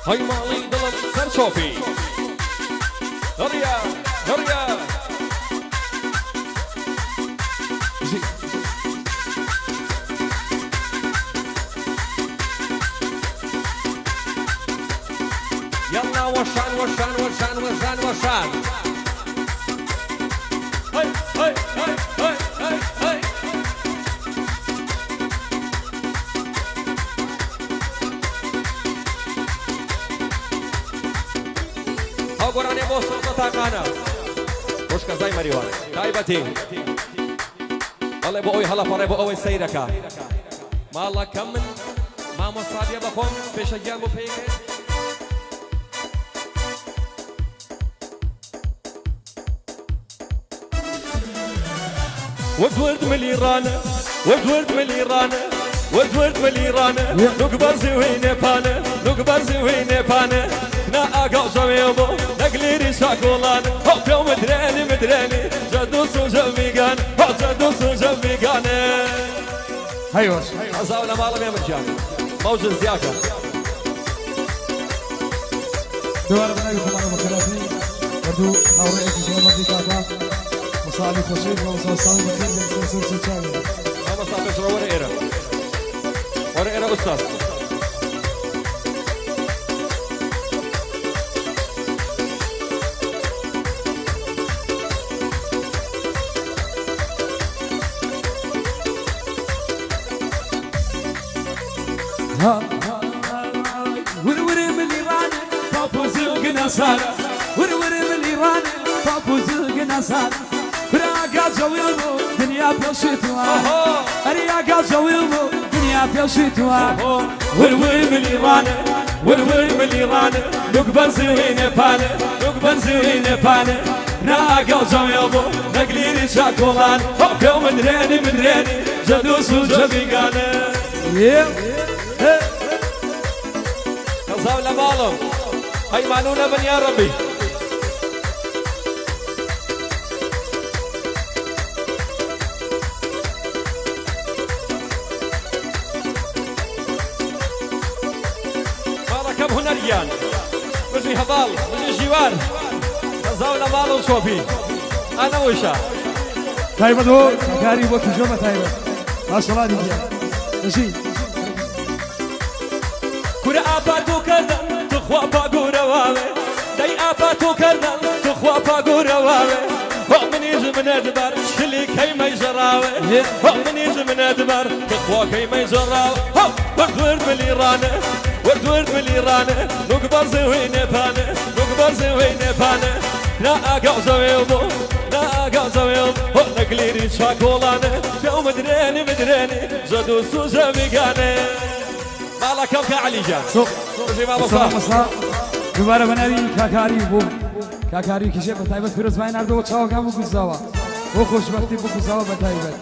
هاي مالي دلم سر شوفي هريا هريا يلا وشان وشان وشان وشان وشان هاي هاي هاي هاي هاي هاي قرآن بوسط تاقانا وشكا زي مريوان تايبتي الله بقوي هلا فري بقوي سيركا ما الله كمن ما مصابيا بخوم بيش جامو بيكي ودورد مليرانا ودورد مليرانا ودورد مليرانا نقبر زوينة بانا نقبر زوينة بانا نا أقل جميبو نقليري شاكولان هوب يوم مدراني مدراني جدوس وجميقان هو جدوس وجميقان هيوش أزاونا مالا يا مرجان موجود زياكا دوار بنايو كمان مكاناتي ودو حاوري ايكي شغل مردي كاكا مصالي خشيب ومصاصان بخير لنسلسل سلساني أما صافي شرا ورا إيرا ورا إيرا أستاذ وروري من ايران بابو زلق نصار وروري من ايران بابو زلق نصار براقا جويلو دنيا بلشتوا ارياقا جويلو دنيا بلشتوا وروري من ايران وروري من ايران نقبل زوينة بانا نقبل زوينة بانا راقا جويلو نقليري شاكولان هوب يوم مدراني مدراني جدوس وجميقانا زاولا مالهم هاي مانونا من يا ربي مالا كم هنا رجال مجي هضال مجي جيوان زاولا مالهم شوفي انا وشا تايبة دو كاري وكي جوما تايبة ما شاء الله دي ماشي كورا آباتو کردن تو خواه پا گوره واوه دای آباتو کردن تو خواه پا گوره واوه هم منیز من ادبر شلی کی می جراوه هم منیز من ادبر تو خواه کی می جراوه هم ورد ملیرانه ورد ملیرانه نقبر زوینه پانه نقبر زوینه پانه نا آقا زویلو نا آقا زویلو نقلیری شاکولانه جو مدرینی مدرینی زدو سوزه میگانه مالا كم كعلي جان سوق زي ما بصار مصلا دوباره بنابي كاكاري بو كاكاري كيشه بتايبت فيروز باين اردو تشاو كم بوزاوا هو خوشبختي بوزاوا بتايبت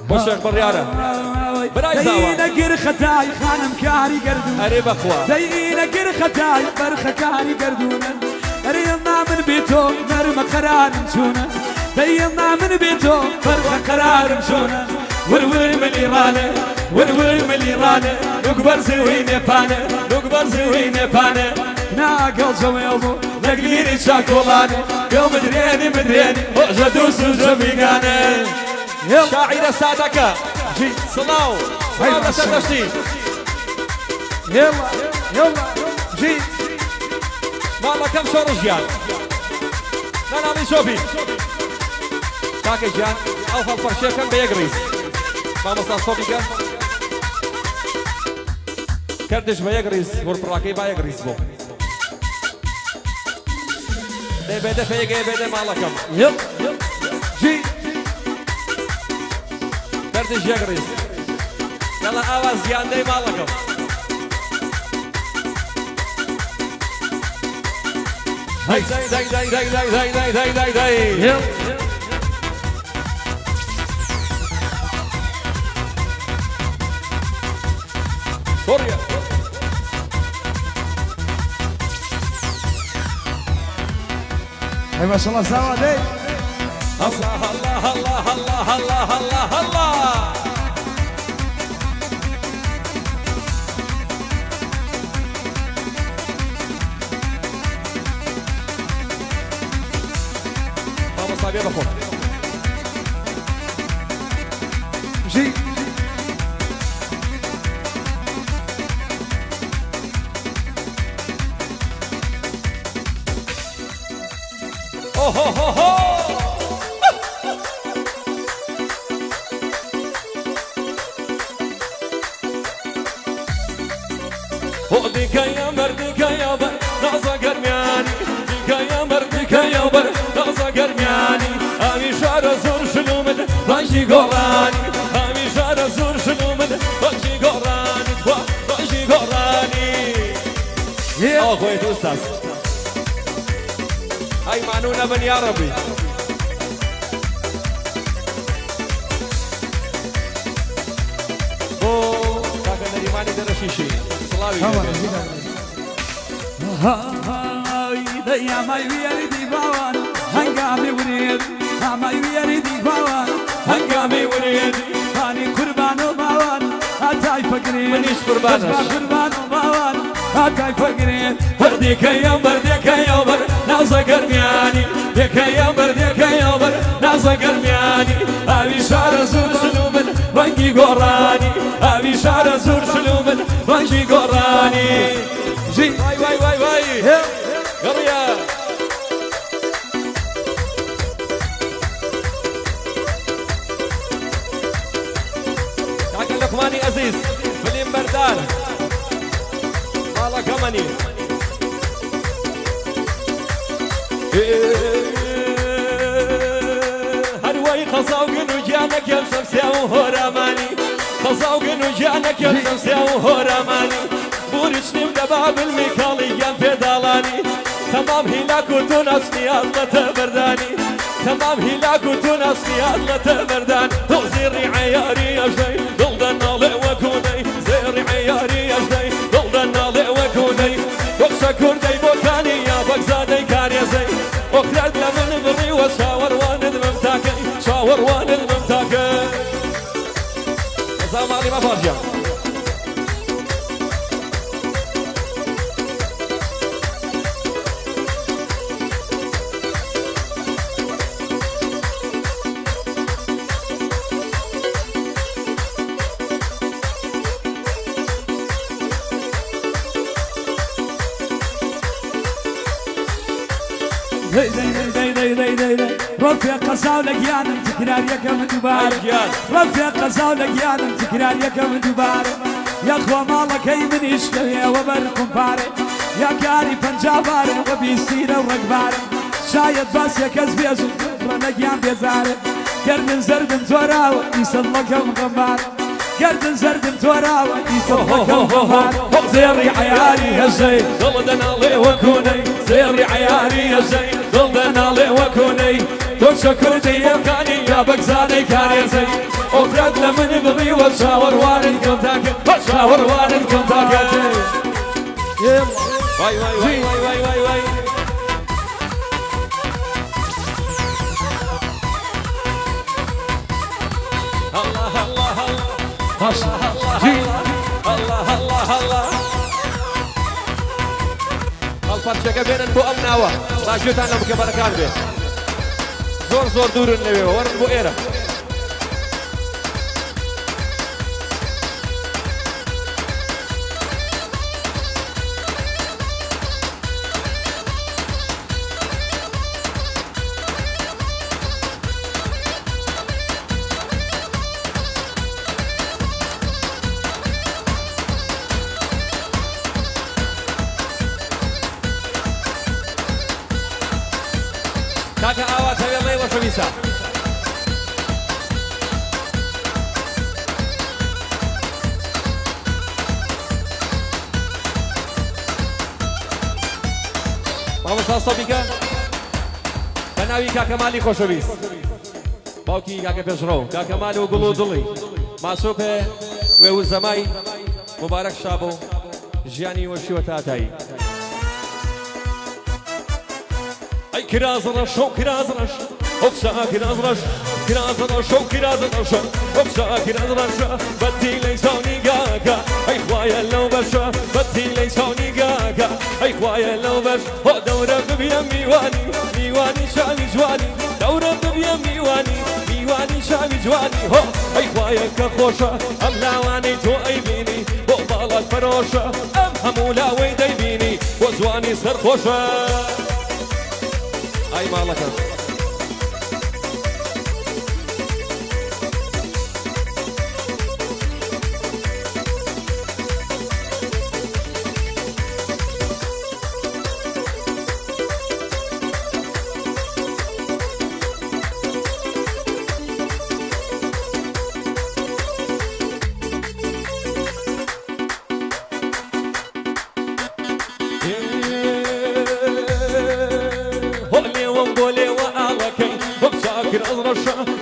بوشك بريارة براي زاوا دينا خطاي خانم كاري قردون قريب اخوة دينا خطاي برخ كاري قردون رينا من بيتو مرم قرار مشونا دينا من بيتو برخ قرار مشونا ورور من ايران ورور من ايران نقبر زوينة بانا نقبر زوينة بانا ناقل جويلو نقليري شاكولاني يوم مدريني مدريني وجدوس وجميقاني شاعر سادك جي صلاو هذا سدشتي يلا يلا جي مالا كم شورش جان نانا شوفي تاكي جان أوفا الفرشة كم بيقريس ماما صاصوبيكا كردش بيقريس وربراكي بيقريس بو ده بده فيجي بده مالا كم يلا جي كردش يقريس يلا آواز جان ده مالا كم هاي داي داي داي داي داي داي داي داي داي يلا سوريا هاي ما شاء الله سوا دي الله الله الله الله الله الله الله بێ بەخۆم ژی دیکە یا مردیکە یا بەر نازە گەرمیانی دیکە یا مردیکە یا بەر نازە گەرمیانی ئاوی شارە زۆر شلومت باشی گۆڕانی ئاوی شارە زۆر شلومت باشی گۆڕانی توا باشی گۆڕانی ئەو خۆیت ئوستاز ئەی مانوونە بن یا ڕەبی بۆ کاکە نەریمانی دەرەشیشی يا ما يريدي باوان هنقامي وريد ما يريدي باوان هنقامي وريد هاني قربان وباوان هاتاي فقرين منيش قربان قربان وباوان هاتاي فقرين برديك يا برديك يا بر نازا قرمياني ديك يا برديك يا بر نازا قرمياني أبي شعر زور شلومن رنقي قراني أبي شعر زور شلومن رنقي قراني جي واي واي واي واي قرية كاكا لقماني عزيز فليم بردان مالا كماني هروي خصاوقن وجانك يا شمسيا وهرماني خصاوقن وجانك يا شمسيا وهرماني بورشني باب الميكالية بيدالاني تمام هلاك وتنسني أطلة برداني تمام هلاك وتنسني أطلة برداني زيري عياري يا شي ضلنا لي وكوني زيري عياري يا شي ضلنا لي وكوني وقشا كردي بوكاني يا بقزادي كان يا زي وقرد لمن بري وشاور واند ممتاكي شاور واند ممتاكي زماني ما فارجع رفيق قصاولك يا تكرار يا كم دبار رفيق قصاولك يا تكرار يا كم دبار يا اخوة مالك هي من يشكي وبركم فارق يا كاري بنجابار وبيسيرة ورقبار شايد باس يا كزبيز رنك يا بيزار كردن زردن توراوة يسلك مغمار كردن زردن توراوة يسلك مغمار زيري عياري يا زين ضلنا لي وكوني زيري عياري يا زين ضلنا لي وكوني توشا كردي يمكاني يا بقزاني كان يا زين وفرد لمن بغي وشاور والدكم تاكي وشاور والدكم تاكي واي واي واي واي واي واي واي الله الله الله الله الله الله الفرشة بينن بو أمناوة راجوت أنا بك بركان بيه زور زور دور النبي ورن بو إيرا كاكا آوات هيا مي وشميسا ماما ساسا بيكا بناوي كاكا مالي خوشويس باوكي كاكا بجرو كاكا مالي وقلو دلي معصوبة ويوزماي مبارك شابو جياني وشيوتاتاي أي كراز رش أو كراز رش أوكسا كراز رش كراز رش أو كراز رش أوكسا كراز رش بدي لي سوني جاكا أي خوايا لو بشا بدي لي سوني جاكا ئەی خوایە لەو بەش هۆ دەورە ببیە میوانی میوانی شاوی جوانی دەورە ببیە میوانی میوانی شاوی جوانی هۆ ئەی خوایە کە خۆشە ئەم لاوانەی تۆ ئەیبینی بۆ باڵات فەرۆشە ئەم هەموو لاوەی دەیبینی بۆ جوانی سەرخۆشە ئای ماڵەکە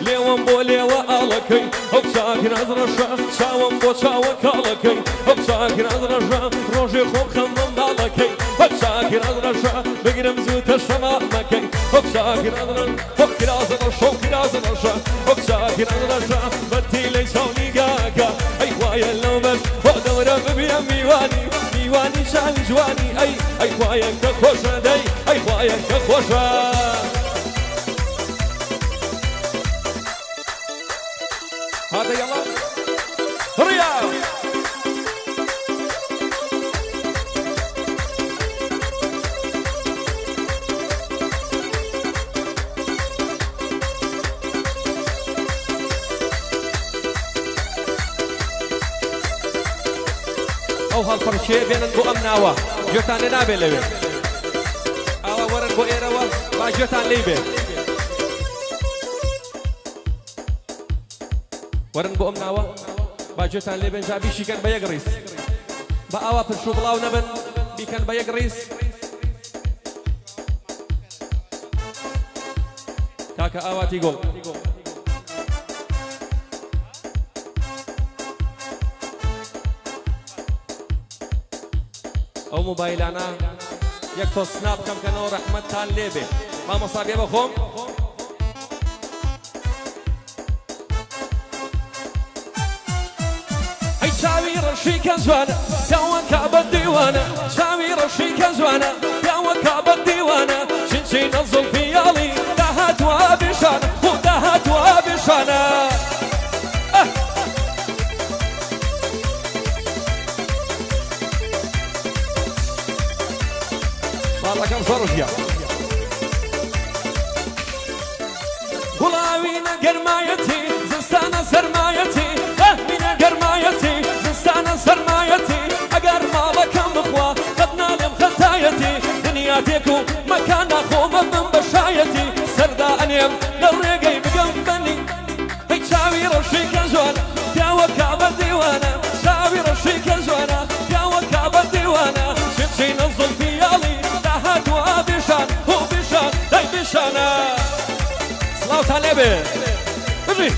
لێوەم بۆ لێوە ئاڵەکەی ئەو چاکر ئەزڕەشە چاوەم بۆ چاوە کاڵەکەی ئەو چاکر ئەزڕەشە ڕۆژێ خۆم خەمم باڵەکەی ئەو چاکر ئەزڕەشە بگرم زووتە شەمامەکەی ئەو چاکر ئەزڕەش ئەو کرازەڕەشە و کرازەڕەشە ئەو چاکر ئەزڕەشە بەتی لەی چاونی گاکە ئەی خوایە لەو بەش بۆ دەورە ببیە میوانی میوانی شاوی جوانی ئەی خوایە کە خۆشە دەی ئەی خوایە کە خۆشە هذا يلا هريا او هالفرشيه بينن بو امناوا جوتان نابي لوي اوا ورن بو ايروا ما جوتان ليبي ورن بۆ ئەم ناوە باجێتان لێ بێنجا بیشیکەن بە یەک ڕیس بە ئاوا پرش و بڵاو نەبن بیکەن بە یەک ڕیس کاکە ئاواتی گۆڵ ئەو موبایلانە یەک تۆ سناب بکەمکەنەوە ڕەحمەتتان لێ بێ مامۆستا بێ بە خۆم چاوی ڕەشی کە جوانە پیاوە کابە دیوانە چاوی ڕەشی کە جوانە پیاوە کابە دیوانە چینچینە زولفیاڵی داهاتوە بێشانە بۆ داهاتوە بێشانە باڵەکەم زۆڕژیا وڵاوینە گەرمایەتی زستانە سەرمایەتی ئەهمینە گەرمایەتی زستانە سەرمایەتی ئەگەر ماڵەکەم بخوا قەت نالێم خەتایەتی دنیا تێک و مەکانە خۆمە بم بە شایەتی سەردا ئەنێم لە ڕێگەی بگەم بەنی ئەی چاوی ڕەشی کە جوانە پیاوە کابە دیوانە چاوی ڕەشی کە جوانە پیاوە کابە دیوانە چینچینە زولفیاڵی داهاتوە بێشان هۆ بێشان دای بێشانە سڵاوتان لێ بێ بژی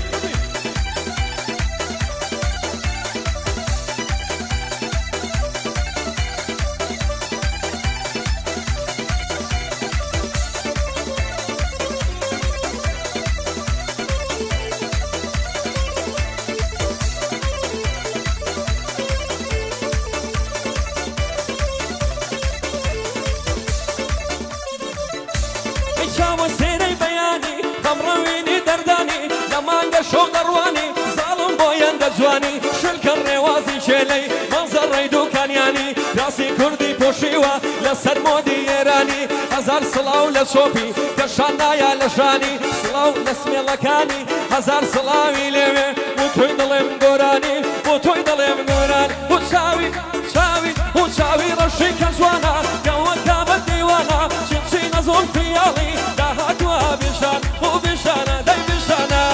شو درواني ظالم بوين دجواني شلك الروازي شلي منظر ريدو كانياني راسي كردي بوشيوا لسر مودي ايراني هزار صلاو لشوبي كشانا يا لشاني صلاو لسمي لكاني هزار صلاوي ليمي وتوي ضلم قراني وتوي ضلم قراني وشاوي شاوي وشاوي رشي كجوانا قوة كابت ديوانا شمشي نزول في يالي داهاتوا بشان وبشانا داي بشانا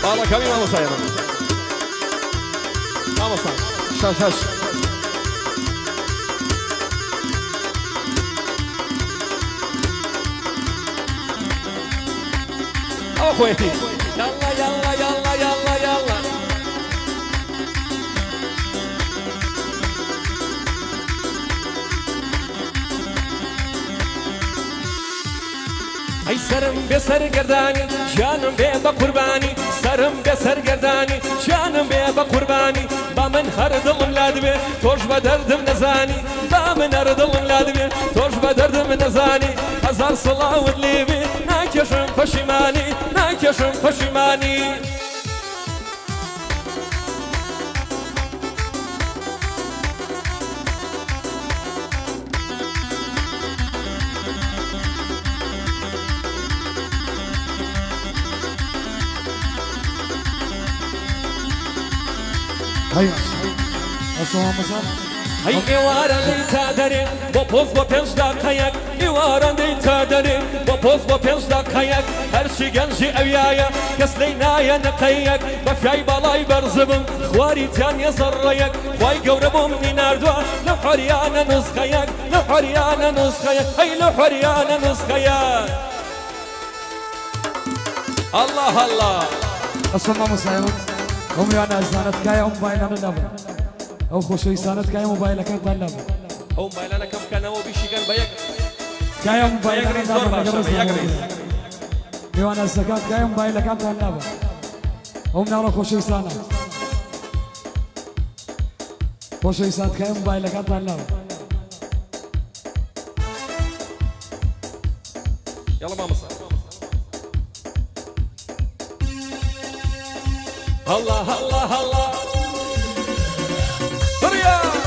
والله كمي ما مصاير ما مصاير شاش شاش اخويتي يلا يلا يلا يلا يلا اي سرم بسر قرداني جانم بي بقرباني سرم بسر گردانی جانم بێ بە قوربانی با من هەر دڵم لا دەبێ تۆش بە دەردم نەزانی با من هەر دڵم لا دەبێ تۆش بە دەردم نەزانی هەزار سڵاوت لێبێ ناکێشم پەشیمانی ناکێشم پەشیمانی هيا السلام عليكم هەی ئێوارەندەی تا دەرێ بۆ پۆز بۆ پێنج داقەیەک ئێوارەندەی تا دەرێ بۆ پۆز بۆ پێنج داقەیەک هەرچی گەنجی ئەویایە کەس لەی نایە نەقەیەک بە فیای باڵای بەرزبم خواری تیانە زەڕەیەک خوای گەورە بۆ منی ناردووە لە حۆریانە نوسخەیەک لە حۆریانە نوسخەیەک هەی لە حۆریانە نوسخەیەک الله الله السلام عليكم هم أنا أزانت كايا موبايل أنا نبض أو خوشي سانت كايا موبايل كان تنبض أو موبايل أنا كم كان هو بيشيكن بيك كايا موبايل أنا نبض يو أنا الزكاة كايا موبايل كان تنبض هم نعرف خوشي سانت خوشي سانت كايا موبايل كان تنبض يلا ماما صار الله الله الله بريا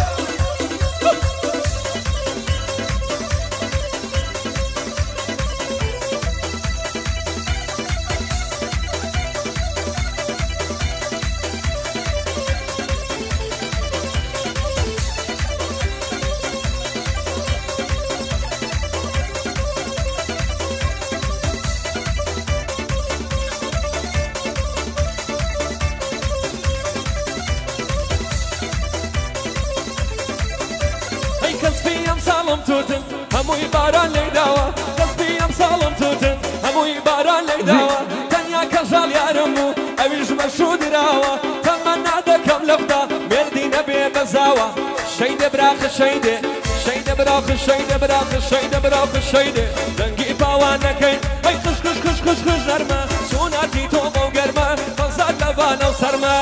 ساڵم توتن هەمووی باران لێی داوە دەستی ئەم ساڵم توتن هەمووی باران لێی داوە تەنیا کەژاڵ یارم بوو ئەویش بەشوو دراوە تەمەنا دەکەم لەفدا مێردی نەبێ بەزاوە شەیدە براخە شەیدێ شەیدە براخە شەیدە براخە شەیدە براخە شەیدێ دەنگی پاوانەکەین ئەی خش خش خش خش خش نەرمە چووناتی تۆ بەو گەرمە بەزات لەبانە و سەرمە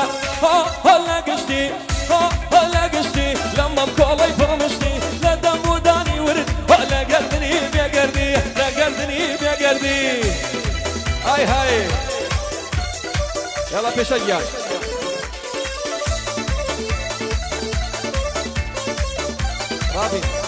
هەڵ نەگەشتی هەڵ نەگەشتی لەمەم کۆڵەی پڕمشتی دموداني ورد ولا قردني بيقردي لا قردني بيقردي هاي هاي يلا بيشجع رابي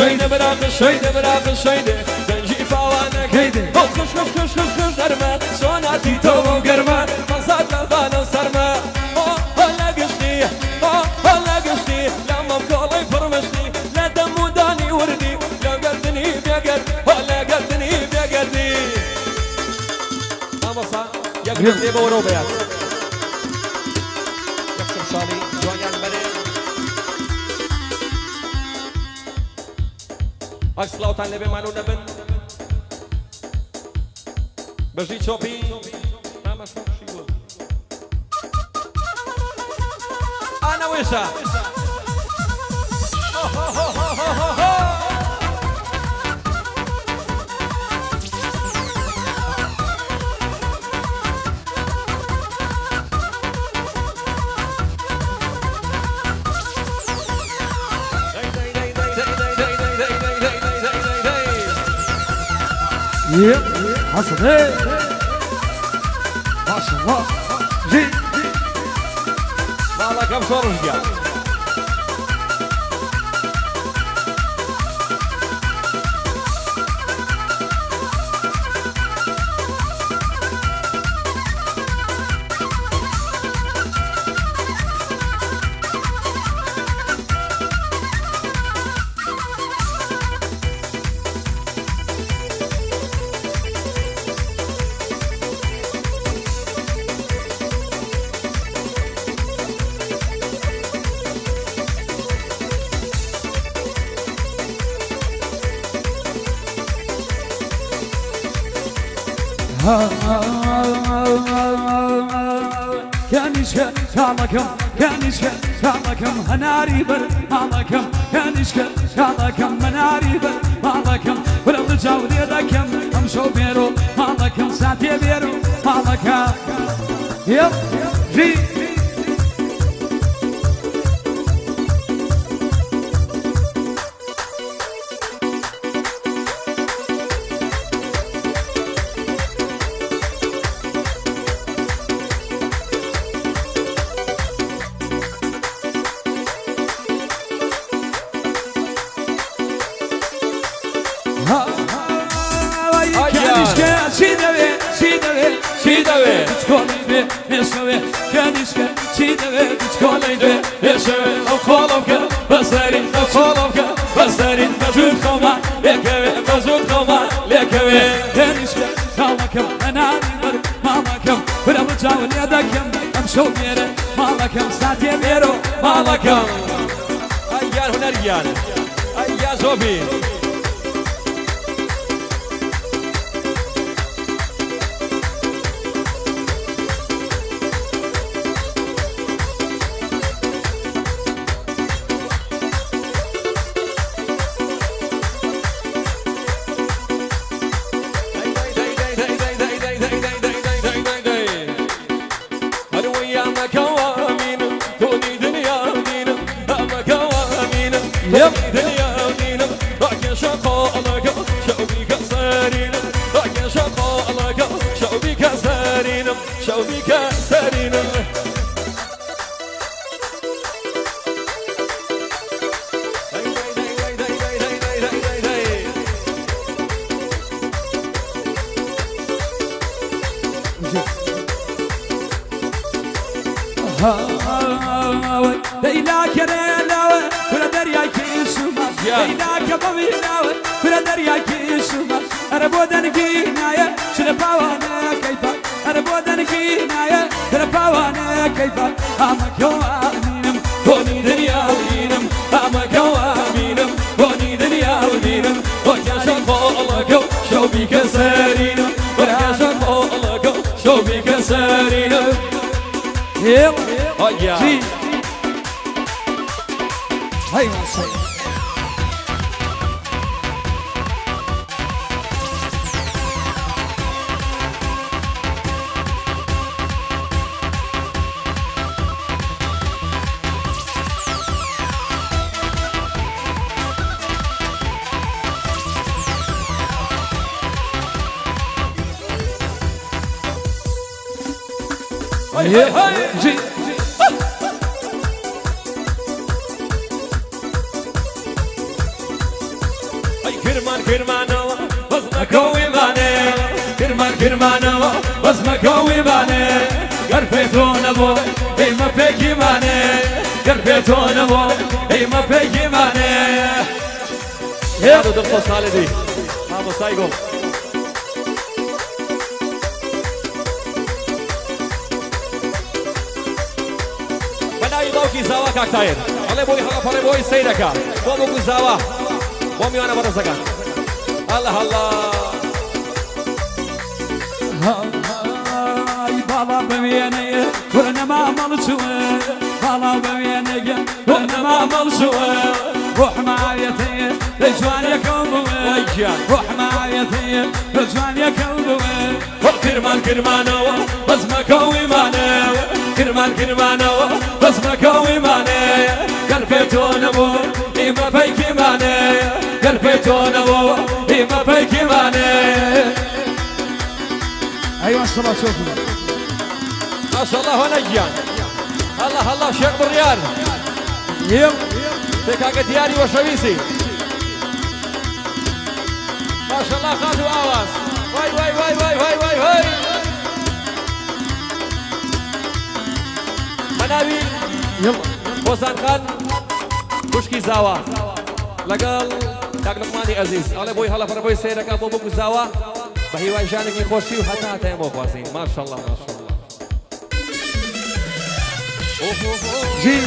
شيدة براق شيدة براق شيدة دنجي فاوانك هيدي خش خش خش خش خش درما سوناتي توم قرما مصاد لبانا وسرما هلا قشتي هلا قشتي لما مكولي فرمشتي لا دموداني وردي لا قردني بيقرد هلا قردني بيقردي ماما صار يقرد لي بورو بيات يكسر شالي جوانيان بري أكسلاوتان لبي مالو نبن بجي تشوبي ما شو يقول أنا ويشا حصل ما شاء الله جي الله كم صور رجال كانشك شالكم كانشك شالكم هناري بر مالكم كانشك شالكم مناري بر مالكم ولو رجعوا ليدكم امشوا بيرو مالكم ساتي بيرو مالكم يب جي سيدوي تشكولي بيسوي كانيسك سيدوي تشكولي بيسوي أخولك بسرين أخولك بسرين بزود خوما لكوي بزود خوما لكوي كانيسك شالكم أنا نمر مالكم ولو رجعوا ليدكم أمشوا بيرو مالكم ساتي بيرو مالكم أيان هنريان أيان زوبي ليلاك ريلاوي كل درياك يسوما ليلاك بابيلاوي كل درياك يسوما أنا بودن كينايا شرباوانا كيفا أنا بودن كينايا شرباوانا كيفا أما كوامينم كوني دنيا ودينم أما كوامينم كوني دنيا ودينم وكاشن فوقلكو شو بيك سارينم وكاشن فوقلكو شو بيك سارينم يلا يلا هاي ما صار هاي هاي جي كرمانو وزمك ويباني كرمانو وزمك ويباني قرفيتون ابو اي ما فيك ماني قرفيتون ابو اي ما فيك ماني هذا دقه صالدي هذا سايقو بناي دوكي زاوا كاكتاير علي بوي حق علي بوي سيدك بوبو زاوا بومي انا برزقا الله الله هاي بابا بميني كلنا ما ملشوه بابا بميني كلنا ما ملشوه روح معايتي رجوان يا كلبوه روح معايتي رجوان يا كلبوه كرمانو بزمك ويمانو كرمانو بزمك ويمانو قلبيتون ابو إما فيك ماني قلبيتون ابو إما فيك ماني ايوه الصلاة شوفوا ما شاء الله ونجان الله الله شيخ بريان يلا تكاك دياري وشويسي ما شاء الله خاتو آواز واي واي واي واي واي واي واي منابي يلا بوسان خان كشكي زاوا لقال كاك لقماني عزيز الله بوي هلا فربوي سيرك ابو بوك زاوا بهي واي جانك يخوشي وحتى تيمو خواسين ما شاء الله ما شاء الله جي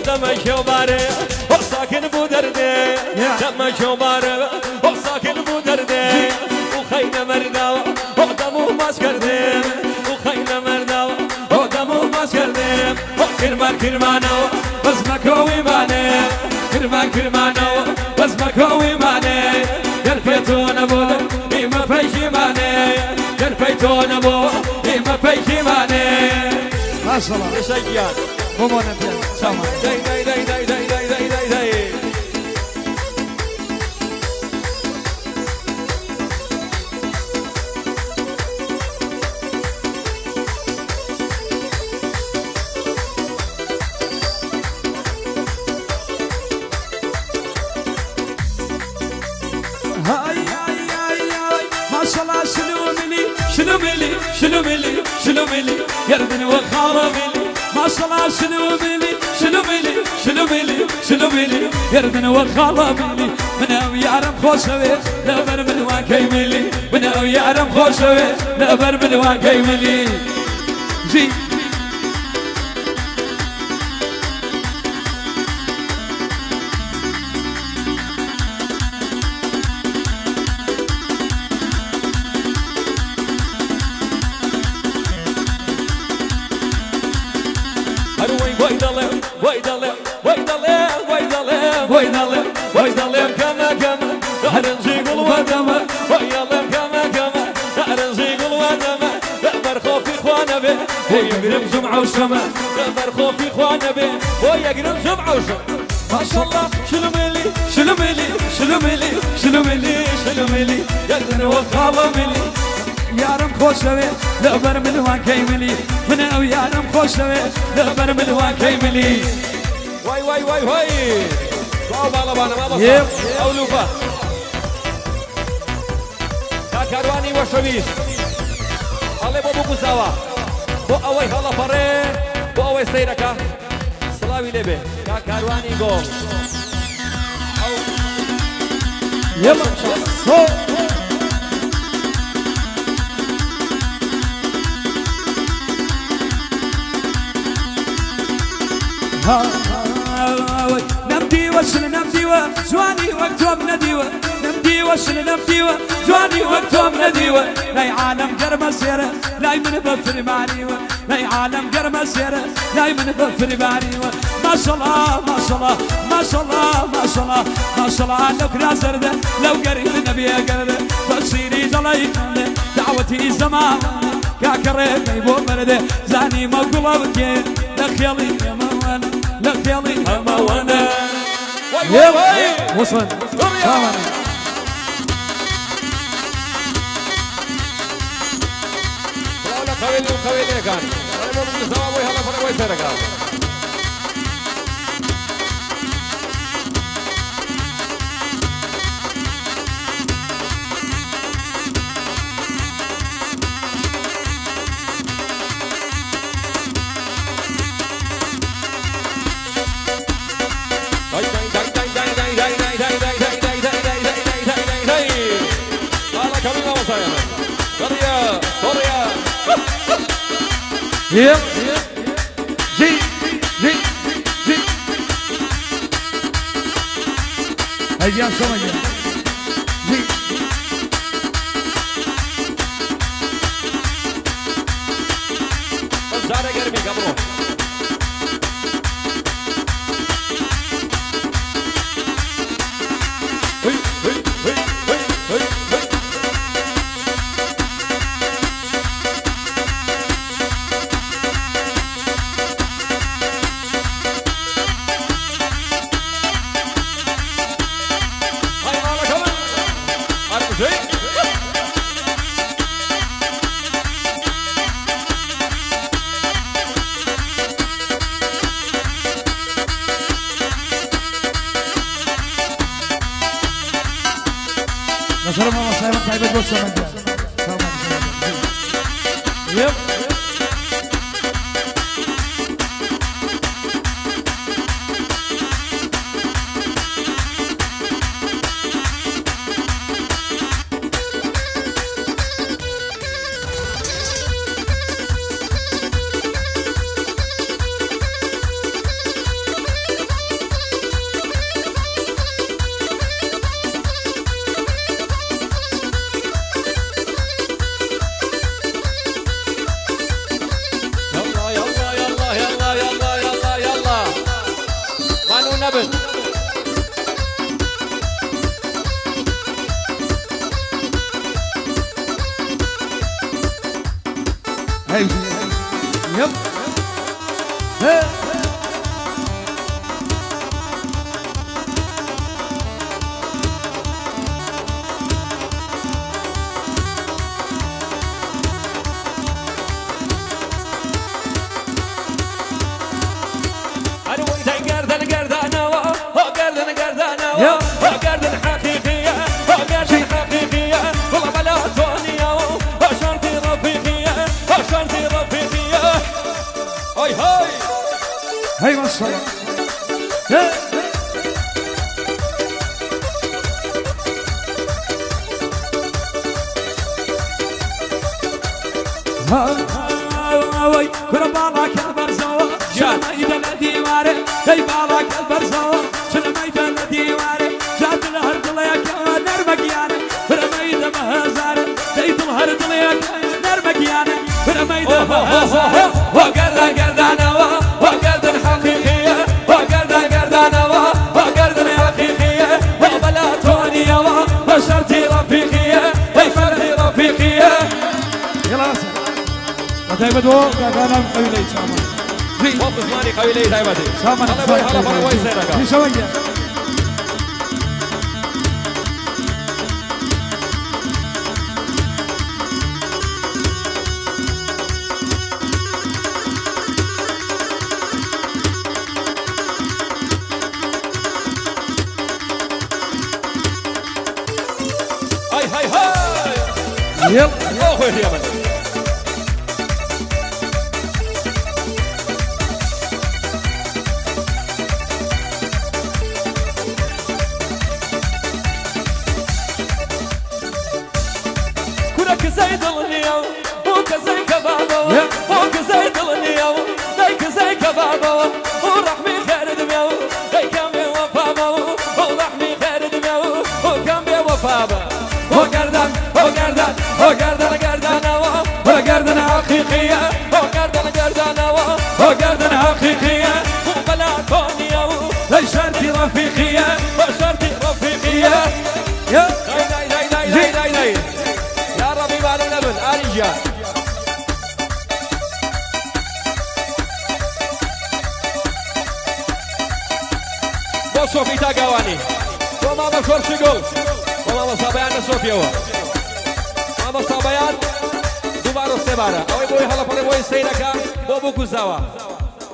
دم شوباره او ساکن بو درده دم شوباره او ساکن بو درده او خین مردا او دمو ماس کرده او خین مردا او دمو ماس کرده او کرمانو بس مکوی مانه کرمانو بس مکوی مانه در فتون بود ایما پیشمانه در فتون بود ایما پیشمانه ما شاء الله تشجيعات بومونا بيان سلام داي داي داي داي داي داي داي داي داي هاي هاي هاي هاي ما شاء الله شنو ملي يردني وخارة ملي ما شاء الله شنو ملي يردني وخارة ملي من او يعرف خوشوي لبر من واكي ملي من او يعرف خوشوي لبر من واكي ملي جي ويضلم كما نهرنزي قل ودما ويضلم كما نهرنزي قل ودما لأبر خوفي خوانا به ويقرم سمعة وسما لأبر خوفي خوانا به ويقرم سمعة وسما ما شاء الله شنو ملي يقدر وخالة ملي يارم خوشوي لبر من واكي ملي من او يارم خوشوي لبر من واكي ملي واي باو بالا بانا ما بصار او لوفا كاكارواني وشويس الله بو بوكو زاوا بو اوي هلا فري بو اوي سيركا سلاوي لبي كاكارواني جول يلا هو نمدي وشل زواني وقتهم نديوه نمدي وشل زواني وقتهم نديوه لاي عالم قرب سيره لاي من بفر معنيوه لاي عالم قرب سيره لاي من بفر معنيوه ما شاء الله ما شاء الله ما شاء الله ما شاء الله ما شاء الله لو كنا زرده لو قريب النبي قرده بصيري ضليت دعوتي زمان كاكريت يبو مرده زاني موقوله وكين لخيالي يا موان لخيالي يا موان واي وصل تمام ولا خويلي كان انا ما بدي سوا ابوي هلا فرق ويسرك يب جي أيام سمجة زارة قربي قبره نصر ماما سايبة طيبة بوسة مجال يب نبل هاي يب ها وقردن حقيقية وقردن حقيقية والله بلا تونية وشرطي رفيقية وشرطي رفيقية هاي هاي هاي مصر هاي كل بالك البرزوة شنو ميدان ديواري هاي بالك البرزوة شنو ميدان ديواري جات الهرد ليك نرمقيانه رميد مهزار زيد الهرد ليك نرمقيانه رميد مهزار وقردن قردانة وقردن حقيقية وقردن قردانة وقردن حقيقية وبلا تونية وشرطي رفيقية وشرطي رفيقية يلا راسل طيب دو كان قوي سامان وقف ماني قوي لي دايبتي سامان الله يبوي هلا فرا وين سيرك في شويه هاي هاي هاي يلا اوه يا من زيد النيو وكزي كبابو وكزي النيو دايك زي كبابو ورحمي خير دميو دايك كامي وفابو ورحمي خير دميو وكامي وفابو وقردن وقردن وقردن قردن وقردن حقيقية وقردن قردن وقردن حقيقية وبلا كونيو شرطي رفيقية وشرطي رفيقية يا داي يا ربي مالو نبل أريجا بوسو فيتا قواني وما بشور شغل وما بصابيان نسوفيو ما بصابيان دوبارو سبارة أوي بوي هلا فلي بوي سينكا بوبو كوزاوا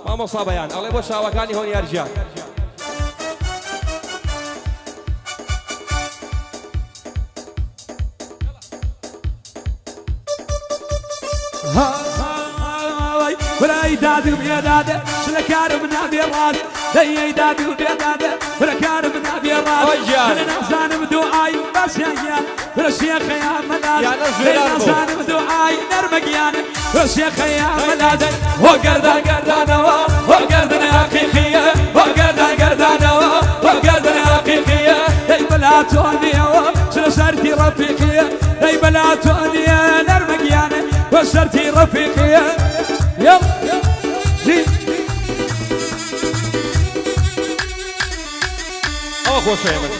ما بصابيان أوي بو شاوكاني هون يرجع ولا يدادي وبيداده شلا كارب نبي الراس لا يدادي وبيداده ولا كارب نبي الراس ولا نحزان بدعاي بس يا ولا شيخ يا ملاد ولا نحزان بدعاي نرمقيان ولا شيخ يا ملاد وقردن قردن وقردن حقيقية وقردن قردن وقردن حقيقية ولا تونيا نرمقيانة وصرتي رفيقي يلا جي أخو شيمن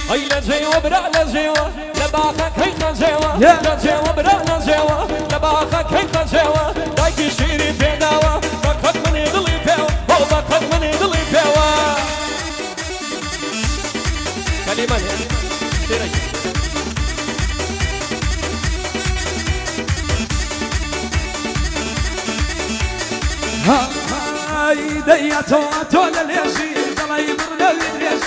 هاي لجيوة برا لجيوة لباخك هي لجيوة لجيوة برا لجيوة لباخك هي لجيوة دايكي شيري بيناوة بكت مني ضلي بيوة هو بكت مني ضلي بيوة كلمة شيري هاي دياتو تولا ليشي دلا يبرنا ويدريش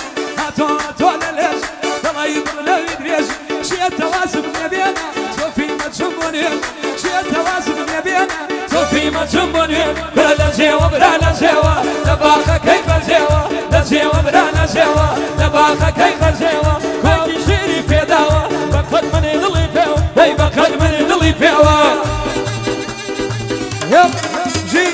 تولا ليش دلا يبرنا ويدريش شي التواسب نبينا صوفي ما تشموني شي التواسب نبينا صوفي ما تشموني بلا جيوة بلا جيوة لباخك كيف جيوة لجيوة بلا جيوة لباخك كيف جيوة دايكي شيري بيداوة بكت مني ضلي بيوة هي بكت مني ضلي بيوة يب جي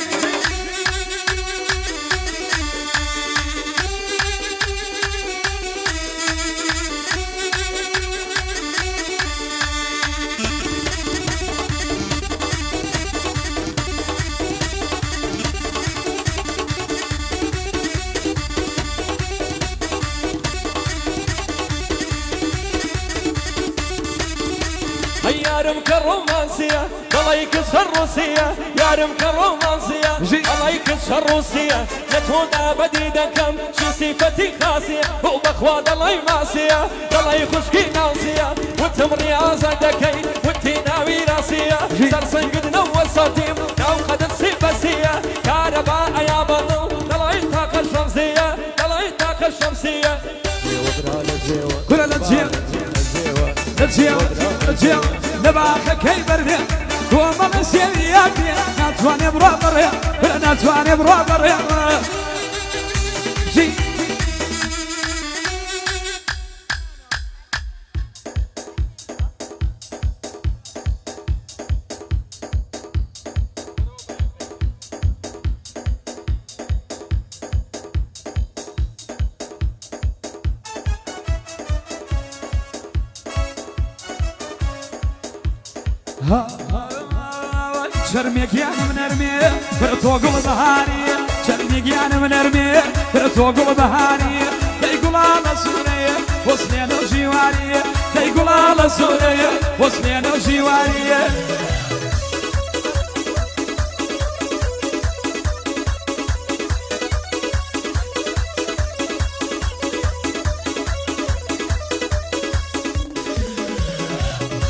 يارم كالرومانسية الله يكسر الروسية يارم كالرومانسية الله يكسر الروسية نتونا بديدا كم شو صفتي خاصية هو بخواد الله يماسية الله يخشكي ناصية وتمري عزدكي وتناوي راسية سرسن قد نوصتيم ناو خدت سيبسية كهرباء يا بطل الله يطاق الشمسية الله يطاق الشمسية كل الجيل الجيل نباخك كي برمي وما مسيرياتي ناتواني برابر ناتواني برابر جي شرميك يا من ارمي فرتوق البهاري شرميك يا من ارمي فرتوق البهاري يقول على سوريا وصلنا وجواري يقول على سوريا وصلنا وجواري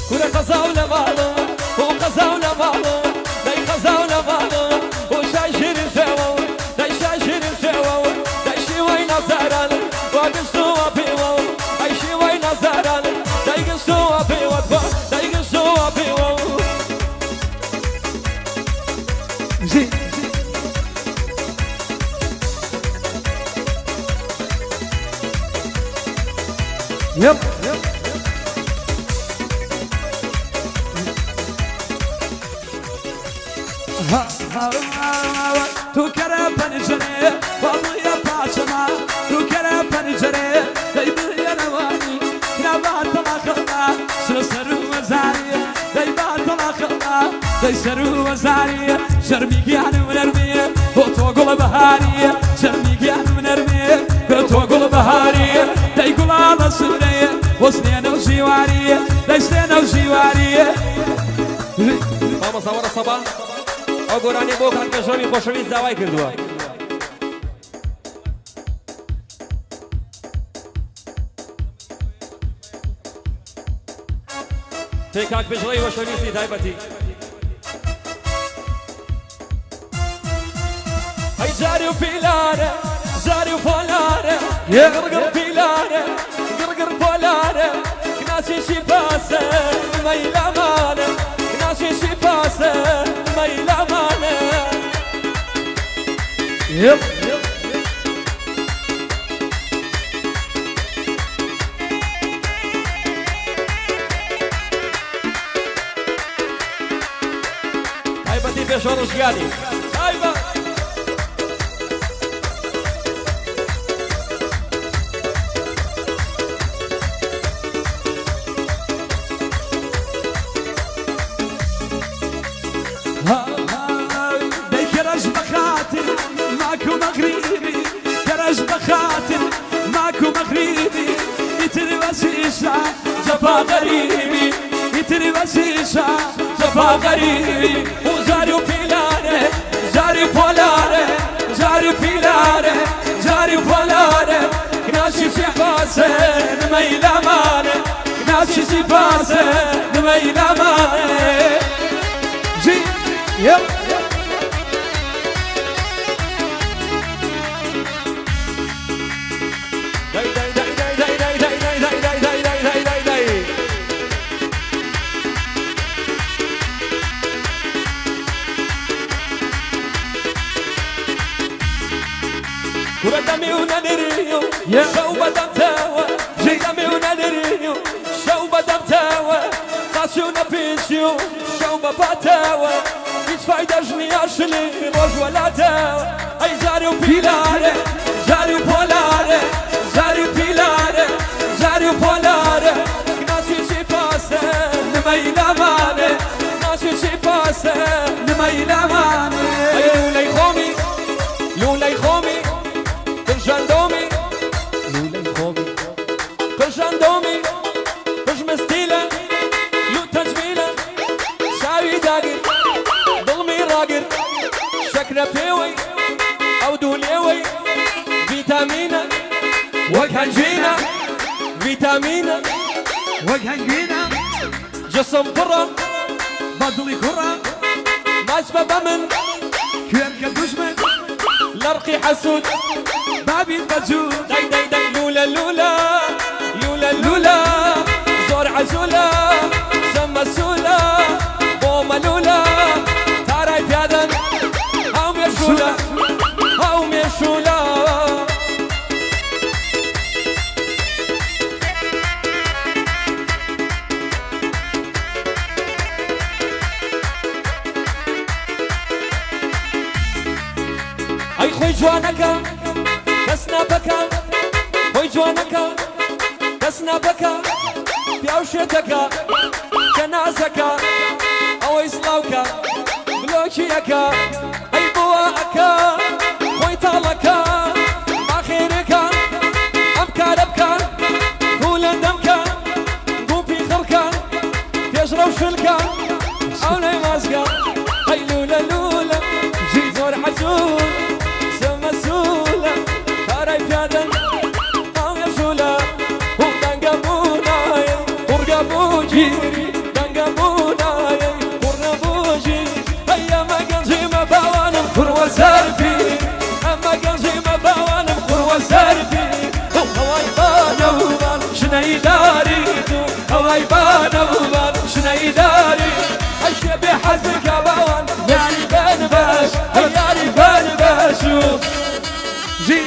كل قزاولة مالو وقزاولة مالو داي قزاولة مالو وشايشين الجو داي شايشين الجو داي شي وين زاران وقصوا بيو داي شي وين زاران داي قصوا بيو داي قصوا بيو جي يب تو کرا پنجره والله پاچما تو کرا پنجره دای بیا نوانی نبات طلاقنا سر وزاری دای بات طلاقنا دای سر وزاری شرمیگان ونرمی تو قل بهاری شرمیگان ونرمی تو قل بهاری دای قل على سوریه وسنینا وجواری دای سنینا وجواری ماما صور الصباح ئەو گۆرانی بۆ کاکە ژەوی خۆشەویست داوای کردووە پێی کاک پێشڵەی خۆشەویستی تایبەتی ئەی جاری و پیلارە جاری و پۆلارە گڕگڕ پیلارە گڕگڕ پۆلارە کناسیشی پاسە مەیلەمانە کناسیشی پاسە مەیلەمانە Yep. تایبەتی پێشۆ ڕژگانی تایبەت بسيشة جفا غريبي يتري بسيشة جفا غريبي وزاري وبيلاني جاري بولاري جاري بيلاني جاري بولاري ناشي في باسن ميلا ماني ناشي في باسن ميلا ماني جي يب كرة دمي ونادريو شو بدم تاوى دمي ونادريو شو بدم تاوى قاسيونا بيسيو شو بباتاوى هيش فايدة جمياشلي روج ولا تاوى اي جاري وبيلاري جاري وبولاري جاري وبيلاري جاري وبولاري ناسي شي باسه نميلا ماني ناسي شي باسه نميلا ماني لولاي خومي لولاي خومي جاندومي لولاي خومي جاندومي مش مستيلة لو تجميلة شاوي داقر ضلمي راقر شكرا بيوي او دوليوي فيتامينا وكهنجينا فيتامينا وكهنجينا جسم برا بضلي كرة ماشفى بمن كير كدشمن لرقي حسود بابي البجود داي داي داي لولا لولا لولا لولا زور عزولا سما سولا بوما لولا تاراي بيادن هاو ميشولا هاو ميشولا اي خوي جوانكا دسنا بكا خوي جوانكا دسنا بكا بيوشتكا جنازكا او اسلاوكا بلوشيكا اي بواكا خوي طالكا ما خيركا ابكا دبكا طول دمكا قوم في خركا تجرب شلكا او لي ماسكا اي لولا لولا جي زور حزون سما سولا تاراي بيادن او يشولا ودنقبوناي ورقبوجي دنقبوناي ورقبوجي هيا ما قنزي ما باوانم قروة سارفي اما قنزي ما باوانم قروة سارفي هواي بانا وبان شناي داري هواي بانا وبان شناي داري الشبي حزك يا باوان ياري بان باش ياري بان باشو جي